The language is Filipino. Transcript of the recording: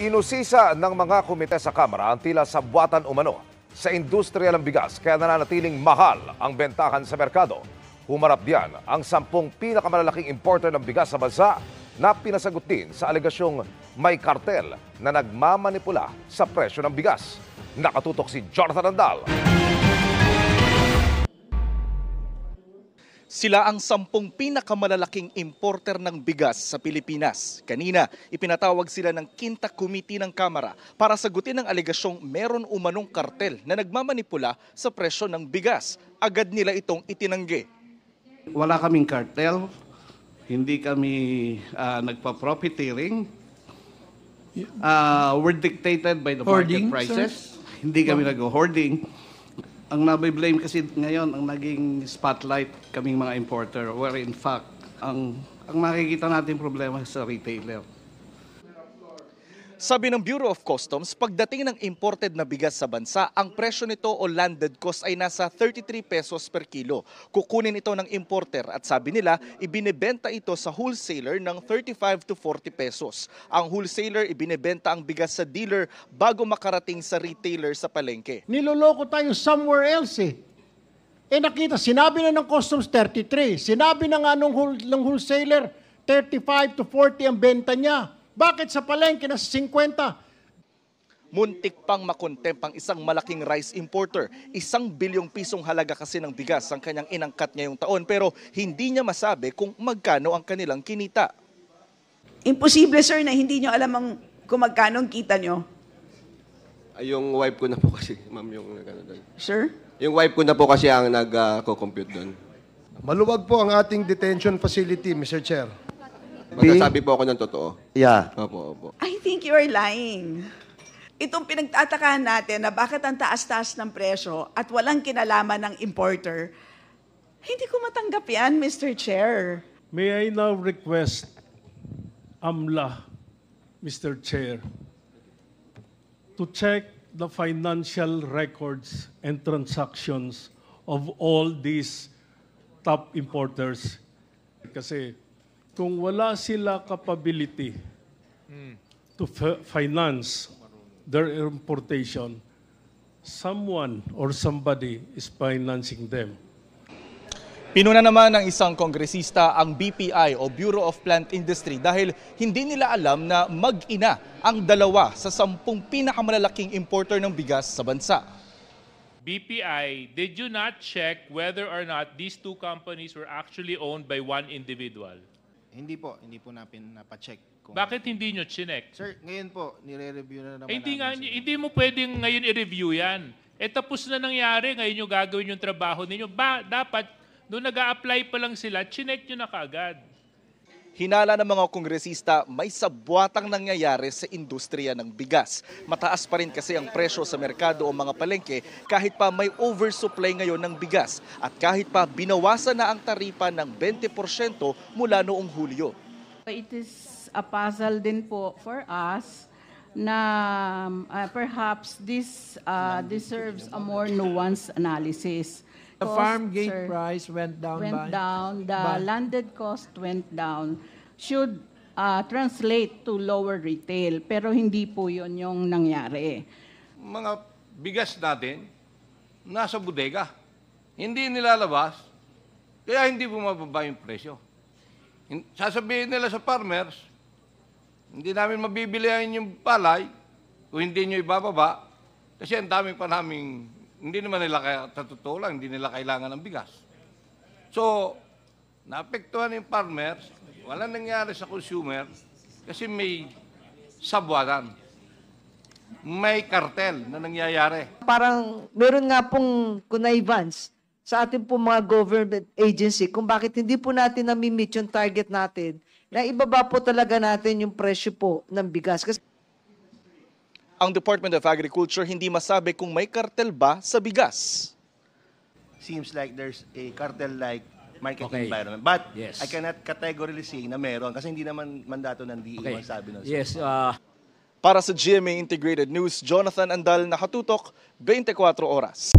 Inusisa ng mga komite sa Kamara ang tila sabwatan umano sa industriya ng bigas kaya nananatiling mahal ang bentahan sa merkado. Humarap diyan ang 10 pinakamalalaking importer ng bigas sa bansa na pinasagot din sa alegasyong may kartel na nagmamanipula sa presyo ng bigas. Nakatutok si Jonathan Andal. Sila ang 10 pinakamalalaking importer ng bigas sa Pilipinas. Kanina, ipinatawag sila ng Quinta Committee ng Kamara para sagutin ang alegasyong meron umanong kartel na nagmamanipula sa presyo ng bigas. Agad nila itong itinanggi. Wala kaming cartel, hindi kami nagpa-profiteering. We're dictated by the market prices. Sir? Hindi kami nag-hoarding. Ang nabiblame kasi ngayon, ang naging spotlight kaming mga importer, where in fact, ang makikita natin problema sa retailer. Sabi ng Bureau of Customs, pagdating ng imported na bigas sa bansa, ang presyo nito o landed cost ay nasa 33 pesos per kilo. Kukunin ito ng importer at sabi nila, ibinebenta ito sa wholesaler ng 35 to 40 pesos. Ang wholesaler ibinebenta ang bigas sa dealer bago makarating sa retailer sa palengke. Niloloko tayo somewhere else eh. Nakita, sinabi na ng customs 33, sinabi na nga ng wholesaler 35 to 40 ang benta niya. Bakit sa palengke na 50? Muntik pang makontempt ang isang malaking rice importer. 1 bilyong pisong halaga kasi ng bigas ang kanyang inangkat ngayong taon pero hindi niya masabi kung magkano ang kanilang kinita. Imposible sir na hindi nyo alam kung magkano ang kita nyo. Ay, yung wife ko na po kasi, ma'am, yung nagano doon. Sir? Yung wife ko na po kasi ang nag-co-compute doon. Maluwag po ang ating detention facility, Mr. Chair. Magsasabi po ako ng totoo. Yeah. Opo. I think you are lying. Itong pinagtatakahan natin na bakit ang taas-taas ng presyo at walang kinalaman ng importer, hindi ko matanggap yan, Mr. Chair. May I now request AMLA, Mr. Chair, to check the financial records and transactions of all these top importers. Kasi kung wala sila capability to finance their importation, someone or somebody is financing them. Pinuna naman ng isang kongresista ang BPI o Bureau of Plant Industry dahil hindi nila alam na mag-ina ang dalawa sa 10 pinakamalalaking importer ng bigas sa bansa. BPI, did you not check whether or not these two companies were actually owned by one individual? Hindi po namin napacheck. Bakit hindi nyo chinek? Sir, ngayon po, nire-review na naman namin. Hindi mo pwedeng ngayon i-review yan. Tapos na nangyari, ngayon nyo gagawin yung trabaho ninyo. Dapat, noong nag-a-apply pa lang sila, chinek nyo na kaagad. Hinala ng mga kongresista, may sabwatang nangyayari sa industriya ng bigas. Mataas pa rin kasi ang presyo sa merkado o mga palengke kahit pa may oversupply ngayon ng bigas at kahit pa binawasan na ang taripa ng 20% mula noong Hulyo. It is a puzzle din po for us na perhaps this deserves a more nuanced analysis. The farm gate price went down. The landed cost went down. Should translate to lower retail. Pero hindi po yun yung nangyari. Mga bigas natin, nasa bodega. Hindi nilalabas, kaya hindi bumababa yung presyo. Sasabihin nila sa farmers, hindi namin mabibilihan yung palay kung hindi nyo ibababa kasi ang dami pa naming hindi naman nila sa totoo lang, hindi nila kailangan ng bigas. So, naapektuhan yung farmers, walang nangyari sa consumer kasi may sabwatan. May kartel na nangyayari. Parang meron nga pong connivance sa ating po mga government agency kung bakit hindi po natin nami-meet yung target natin na ibaba po talaga natin yung presyo po ng bigas. Kasi ang Department of Agriculture hindi masabi kung may kartel ba sa bigas. Seems like there's a cartel-like market environment. But yes, I cannot categorically say na meron kasi hindi naman mandato ng DE sabi nun. Yes. Para sa GMA Integrated News, Jonathan Andal, nakatutok, 24 oras.